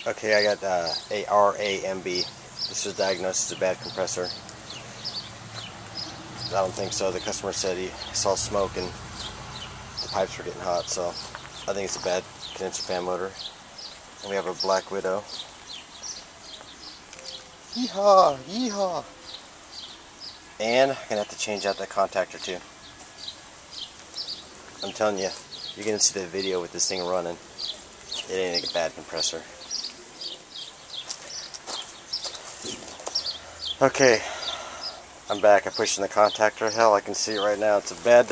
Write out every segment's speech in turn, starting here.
Okay, I got a RAMB. This was diagnosed as a bad compressor. I don't think so. The customer said he saw smoke and the pipes were getting hot, so I think it's a bad condenser fan motor. And we have a Black Widow. Yeehaw! Yeehaw! And I'm gonna have to change out that contactor too. I'm telling you, you're gonna see the video with this thing running. It ain't a bad compressor. Okay, I'm back. I pushed in the contactor. Hell, I can see it right now. It's a bad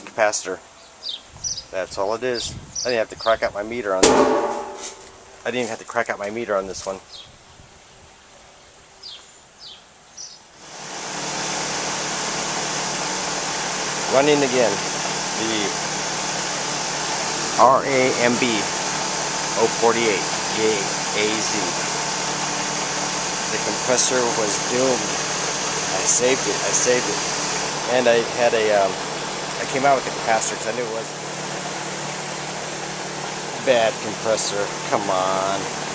capacitor. That's all it is. I didn't have to crack out my meter on this. I didn't even have to crack out my meter on this one. Running again. The RAMB 048 AZ. The compressor was doomed. I saved it. And I had I came out with the capacitor because I knew it was bad compressor. Come on.